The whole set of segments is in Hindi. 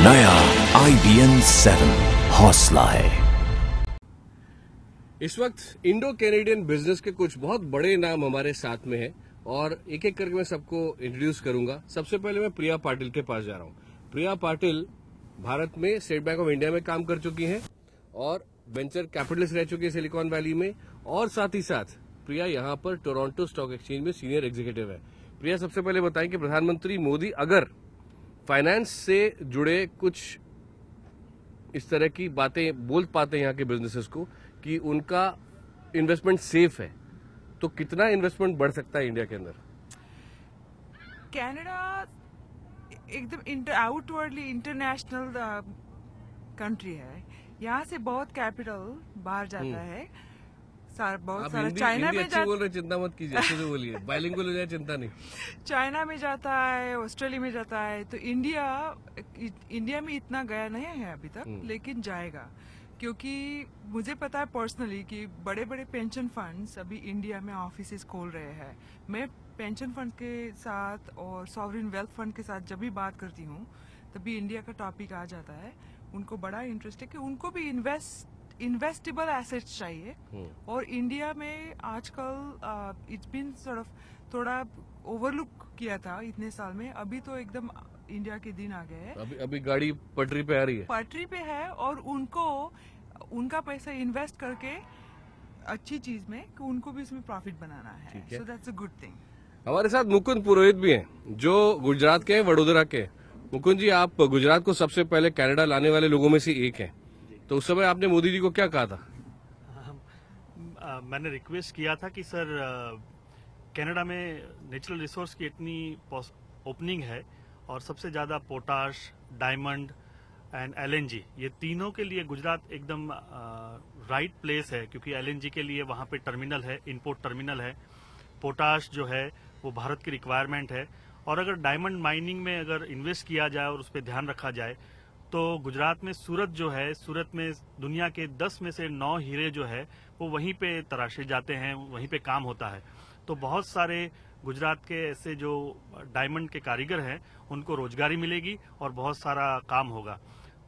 नया IBM 7 हौसला है। इस वक्त इंडो कैनेडियन बिजनेस के कुछ बहुत बड़े नाम हमारे साथ में हैं और एक एक करके मैं सबको इंट्रोड्यूस करूंगा। सबसे पहले मैं प्रिया पाटिल के पास जा रहा हूं। प्रिया पाटिल भारत में स्टेट बैंक ऑफ इंडिया में काम कर चुकी हैं और वेंचर कैपिटलिस्ट रह चुकी है सिलिकॉन वैली में, और साथ ही साथ प्रिया यहां पर टोरंटो स्टॉक एक्सचेंज में सीनियर एग्जीक्यूटिव है। प्रिया, सबसे पहले बताएं कि प्रधानमंत्री मोदी अगर फाइनेंस से जुड़े कुछ इस तरह की बातें बोल पाते हैं यहाँ के बिजनेसेस को कि उनका इन्वेस्टमेंट सेफ है, तो कितना इन्वेस्टमेंट बढ़ सकता है इंडिया के अंदर? कनाडा एकदम आउटवर्डली इंटरनेशनल कंट्री है। यहाँ से बहुत कैपिटल बाहर जाता है। बहुत सारा चाइना में बोल रहे, चिंता मत कीजिए, अच्छे से बोलिए, बाइलिंगुअल हो जाए, चिंता नहीं। चाइना में जाता है, ऑस्ट्रेलिया में जाता है, तो इंडिया में इतना गया नहीं है अभी तक, लेकिन जाएगा। क्योंकि मुझे पता है पर्सनली कि बड़े बड़े पेंशन फंड्स अभी इंडिया में ऑफिसेस खोल रहे हैं। मैं पेंशन फंड के साथ और सॉवरेन वेल्थ फंड के साथ जब भी बात करती हूँ तभी इंडिया का टॉपिक आ जाता है। उनको बड़ा इंटरेस्ट है कि उनको भी इन्वेस्टेबल एसेट्स चाहिए। और इंडिया में आजकल इट्स बीन सॉर्ट ऑफ थोड़ा ओवरलुक किया था इतने साल में, अभी तो एकदम इंडिया के दिन आ गए हैं। अभी गाड़ी पटरी पे आ रही है, पटरी पे है, और उनका पैसा इन्वेस्ट करके अच्छी चीज में कि उनको भी इसमें प्रॉफिट बनाना है। So that's a good thing. हमारे साथ मुकुंद पुरोहित भी हैं जो गुजरात के हैं, वडोदरा के। मुकुंद जी, आप गुजरात को सबसे पहले कनाडा लाने वाले लोगों में से एक हैं, तो उस समय आपने मोदी जी को क्या कहा था? मैंने रिक्वेस्ट किया था कि सर कनाडा में नेचुरल रिसोर्स की इतनी ओपनिंग है और सबसे ज्यादा पोटाश, डायमंड एंड LNG, ये तीनों के लिए गुजरात एकदम राइट प्लेस है। क्योंकि LNG के लिए वहाँ पे टर्मिनल है, इंपोर्ट टर्मिनल है। पोटाश जो है वो भारत की रिक्वायरमेंट है, और अगर डायमंड माइनिंग में अगर इन्वेस्ट किया जाए और उस पर ध्यान रखा जाए तो गुजरात में सूरत जो है, सूरत में दुनिया के 10 में से 9 हीरे जो है वो वहीं पे तराशे जाते हैं, वहीं पे काम होता है। तो बहुत सारे गुजरात के ऐसे जो डायमंड के कारीगर हैं उनको रोजगारी मिलेगी और बहुत सारा काम होगा।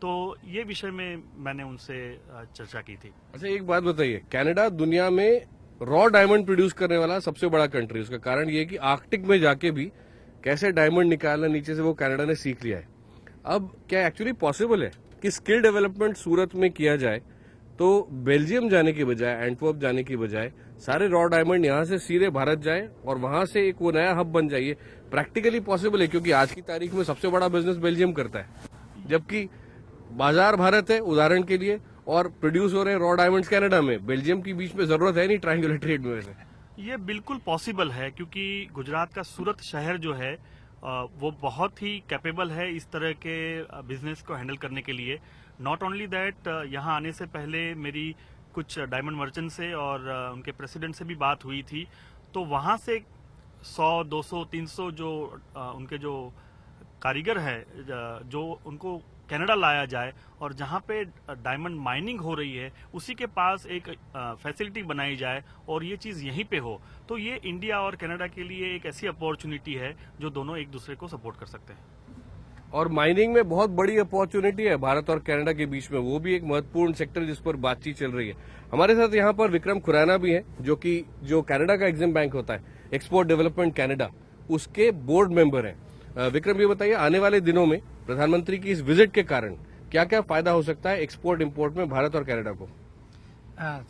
तो ये विषय में मैंने उनसे चर्चा की थी। अच्छा, एक बात बताइए, कनाडा दुनिया में रॉ डायमंड प्रोड्यूस करने वाला सबसे बड़ा कंट्री, उसका कारण ये है कि आर्कटिक में जाके भी कैसे डायमंड निकालना नीचे से वो कनाडा ने सीख लिया है। अब क्या एक्चुअली पॉसिबल है कि स्किल डेवलपमेंट सूरत में किया जाए तो बेल्जियम जाने की बजाय, एंटवर्प जाने की बजाय सारे रॉ डायमंड यहाँ से सीधे भारत जाए और वहां से एक वो नया हब बन जाइए? प्रैक्टिकली पॉसिबल है, क्योंकि आज की तारीख में सबसे बड़ा बिजनेस बेल्जियम करता है, जबकि बाजार भारत है उदाहरण के लिए, और प्रोड्यूस हो रहे हैं रॉ डायमंड्स कनाडा में। बेल्जियम की बीच में जरूरत है नहीं ट्रायंगुलर ट्रेड में। वैसे ये बिल्कुल पॉसिबल है, क्योंकि गुजरात का सूरत शहर जो है वो बहुत ही कैपेबल है इस तरह के बिजनेस को हैंडल करने के लिए। नॉट ओनली दैट, यहाँ आने से पहले मेरी कुछ डायमंड मर्चेंट से और उनके प्रेसिडेंट से भी बात हुई थी, तो वहाँ से 100, 200, 300 जो उनके जो कारीगर है जो उनको कनाडा लाया जाए, और जहाँ पे डायमंड माइनिंग हो रही है उसी के पास एक फैसिलिटी बनाई जाए और ये चीज़ यहीं पे हो, तो ये इंडिया और कनाडा के लिए एक ऐसी अपॉर्चुनिटी है जो दोनों एक दूसरे को सपोर्ट कर सकते हैं। और माइनिंग में बहुत बड़ी अपॉर्चुनिटी है भारत और कनाडा के बीच में, वो भी एक महत्वपूर्ण सेक्टर जिस पर बातचीत चल रही है। हमारे साथ यहाँ पर विक्रम खुराना भी है जो कनाडा का एग्जिम बैंक होता है, एक्सपोर्ट डेवलपमेंट कनाडा, उसके बोर्ड मेंबर हैं। विक्रम, ये बताइए, आने वाले दिनों में प्रधानमंत्री की इस विजिट के कारण क्या क्या फायदा हो सकता है एक्सपोर्ट इंपोर्ट में भारत और कनाडा को?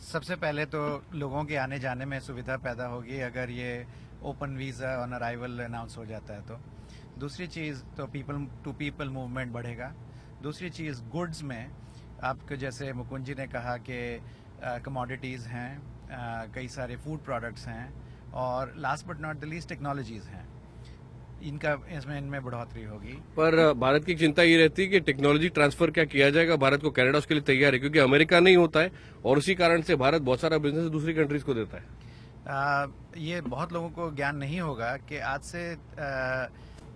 सबसे पहले तो लोगों के आने जाने में सुविधा पैदा होगी अगर ये open visa on arrival announce हो जाता है तो। दूसरी चीज़ तो पीपल टू पीपल मूवमेंट बढ़ेगा। दूसरी चीज़ गुड्स में आपको, जैसे मुकुंद जी ने कहा कि कमोडिटीज़ हैं, कई सारे फूड प्रोडक्ट्स हैं, और last but not the least technologies हैं, इनमें बढ़ोतरी होगी। पर भारत की चिंता ये रहती है कि टेक्नोलॉजी ट्रांसफर क्या किया जाएगा, भारत को कनाडा उसके लिए तैयार है? क्योंकि अमेरिका नहीं होता है और उसी कारण से भारत बहुत सारा बिजनेस दूसरी कंट्रीज को देता है। ये बहुत लोगों को ज्ञान नहीं होगा कि आज से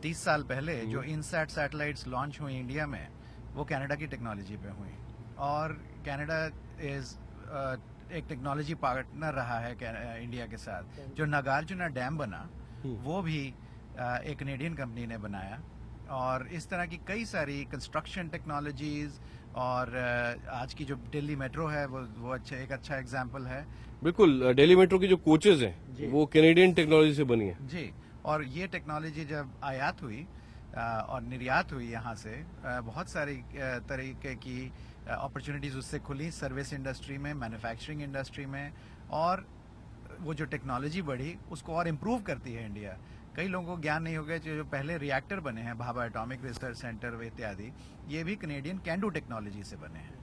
30 साल पहले जो इनसैट सैटेलाइट्स लॉन्च हुई इंडिया में, वो कनाडा की टेक्नोलॉजी पे हुई, और कनाडा इज एक टेक्नोलॉजी पार्टनर रहा है इंडिया के साथ। जो नागार्जुना डैम बना वो भी एक कनेडियन कंपनी ने बनाया, और इस तरह की कई सारी कंस्ट्रक्शन टेक्नोलॉजीज और आज की जो दिल्ली मेट्रो है वो एक अच्छा एग्जाम्पल है। बिल्कुल, दिल्ली मेट्रो की जो कोचेज हैं वो कैनेडियन टेक्नोलॉजी से बनी है जी। और ये टेक्नोलॉजी जब आयात हुई और निर्यात हुई यहाँ से, बहुत सारी तरीके की अपॉर्चुनिटीज उससे खुली सर्विस इंडस्ट्री में, मैन्युफैक्चरिंग इंडस्ट्री में, और वो जो टेक्नोलॉजी बढ़ी उसको और इम्प्रूव करती है इंडिया। कई लोगों को ज्ञान नहीं हो गया जो पहले रिएक्टर बने हैं, भाभा एटॉमिक रिसर्च सेंटर इत्यादि, ये भी कनेडियन कैंडू टेक्नोलॉजी से बने हैं।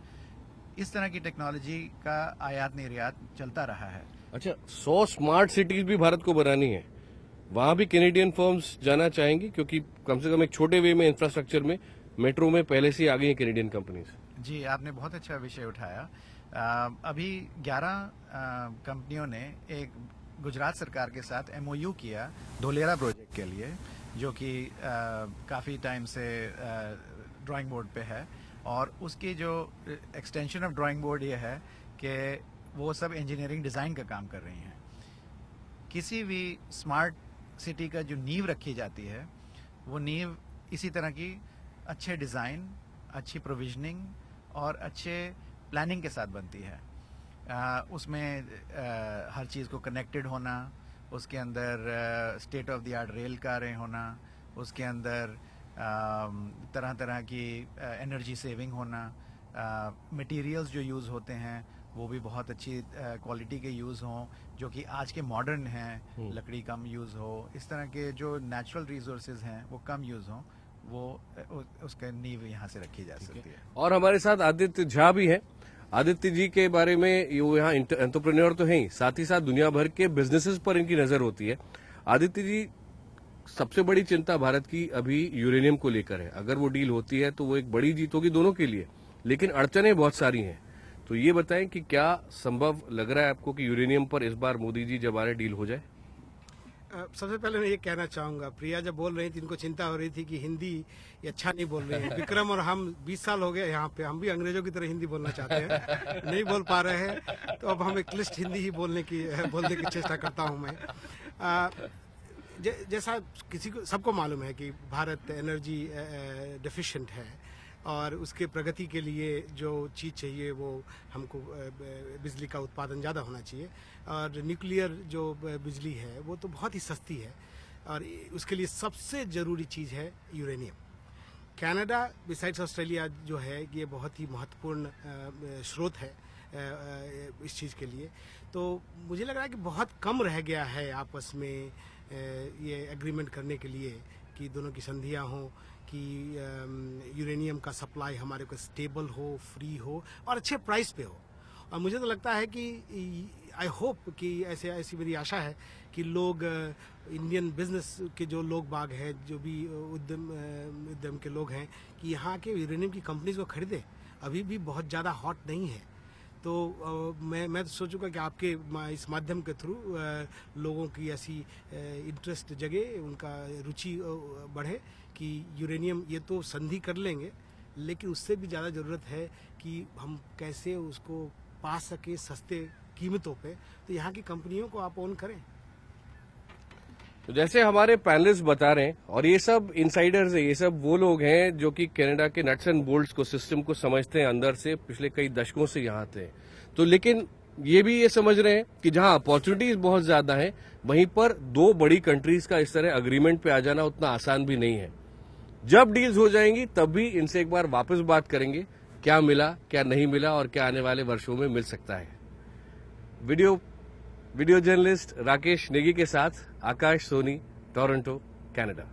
इस तरह की टेक्नोलॉजी का आयात निर्यात चलता रहा है। अच्छा, 100 स्मार्ट सिटीज भी भारत को बनानी है, वहां भी कैनेडियन फर्म्स जाना चाहेंगी? क्योंकि कम से कम एक छोटे वे में इंफ्रास्ट्रक्चर में मेट्रो में पहले से आ गई है कैनेडियन कंपनीज। जी, आपने बहुत अच्छा विषय उठाया। अभी 11 कंपनियों ने एक गुजरात सरकार के साथ MOU किया धोलेरा प्रोजेक्ट के लिए, जो कि काफ़ी टाइम से ड्राइंग बोर्ड पे है। और उसकी जो एक्सटेंशन ऑफ ड्राइंग बोर्ड ये है कि वो सब इंजीनियरिंग डिज़ाइन का काम कर रही हैं। किसी भी स्मार्ट सिटी का जो नींव रखी जाती है, वो नींव इसी तरह की अच्छे डिज़ाइन, अच्छी प्रोविजनिंग और अच्छे प्लानिंग के साथ बनती है। उसमें हर चीज़ को कनेक्टेड होना, उसके अंदर state of the art rail कारें होना, उसके अंदर तरह तरह की एनर्जी सेविंग होना, मटेरियल्स जो यूज़ होते हैं वो भी बहुत अच्छी क्वालिटी के यूज़ हों, जो कि आज के मॉडर्न हैं, लकड़ी कम यूज़ हो, इस तरह के जो नेचुरल रिसोर्सेज हैं वो कम यूज़ हों, वो उसका नींव यहाँ से रखी जा सकती है। और हमारे साथ आदित्य झा भी हैं। आदित्य जी के बारे में, वो यहाँ एंटरप्रेन्योर तो हैं ही, साथ ही साथ दुनिया भर के बिजनेसेस पर इनकी नजर होती है। आदित्य जी, सबसे बड़ी चिंता भारत की अभी यूरेनियम को लेकर है। अगर वो डील होती है तो वो एक बड़ी जीत होगी दोनों के लिए, लेकिन अड़चनें बहुत सारी हैं। तो ये बताएं कि क्या संभव लग रहा है आपको कि यूरेनियम पर इस बार मोदी जी जब आ रहे डील हो जाए? सबसे पहले मैं ये कहना चाहूंगा, प्रिया जब बोल रही थी, इनको चिंता हो रही थी कि हिंदी ये अच्छा नहीं बोल रही है। विक्रम और हम 20 साल हो गए यहाँ पे, हम भी अंग्रेजों की तरह हिंदी बोलना चाहते हैं, नहीं बोल पा रहे हैं, तो अब हम एक क्लिष्ट हिंदी ही बोलने की चेष्टा करता हूँ मैं। जैसा किसी को सबको मालूम है कि भारत एनर्जी डेफिशिएंट है और उसके प्रगति के लिए जो चीज़ चाहिए वो हमको बिजली का उत्पादन ज़्यादा होना चाहिए। और न्यूक्लियर जो बिजली है वो तो बहुत ही सस्ती है और उसके लिए सबसे ज़रूरी चीज़ है यूरेनियम। कनाडा बिसाइड्स ऑस्ट्रेलिया जो है ये बहुत ही महत्वपूर्ण स्रोत है इस चीज़ के लिए। तो मुझे लग रहा है कि बहुत कम रह गया है आपस में ये एग्रीमेंट करने के लिए कि दोनों की संधियाँ हों कि यूरेनियम का सप्लाई हमारे को स्टेबल हो, फ्री हो और अच्छे प्राइस पे हो। और मुझे तो लगता है कि आई होप कि ऐसी मेरी आशा है कि लोग इंडियन बिजनेस के जो लोग बाग हैं, जो भी उद्यम के लोग हैं, कि यहाँ के यूरेनियम की कंपनीज को खरीदें। अभी भी बहुत ज़्यादा हॉट नहीं है। तो मैं तो सोचूंगा कि आपके इस माध्यम के थ्रू लोगों की ऐसी इंटरेस्ट जगे, उनका रुचि बढ़े कि यूरेनियम ये तो संधि कर लेंगे, लेकिन उससे भी ज़्यादा ज़रूरत है कि हम कैसे उसको पा सके सस्ते कीमतों पे। तो यहाँ की कंपनियों को आप ओन करें। तो जैसे हमारे पैनलिस्ट बता रहे हैं, और ये सब इनसाइडर्स है, ये सब वो लोग हैं जो कि कनाडा के नट्स एंड बोल्ट्स को, सिस्टम को समझते हैं अंदर से, पिछले कई दशकों से यहाँ आते हैं। तो लेकिन ये भी ये समझ रहे हैं कि जहां अपॉर्चुनिटीज बहुत ज्यादा है, वहीं पर दो बड़ी कंट्रीज का इस तरह अग्रीमेंट पे आ जाना उतना आसान भी नहीं है। जब डील्स हो जाएंगी तब भी इनसे एक बार वापस बात करेंगे, क्या मिला, क्या नहीं मिला और क्या आने वाले वर्षों में मिल सकता है। वीडियो जर्नलिस्ट राकेश नेगी के साथ आकाश सोनी, टोरंटो, कनाडा।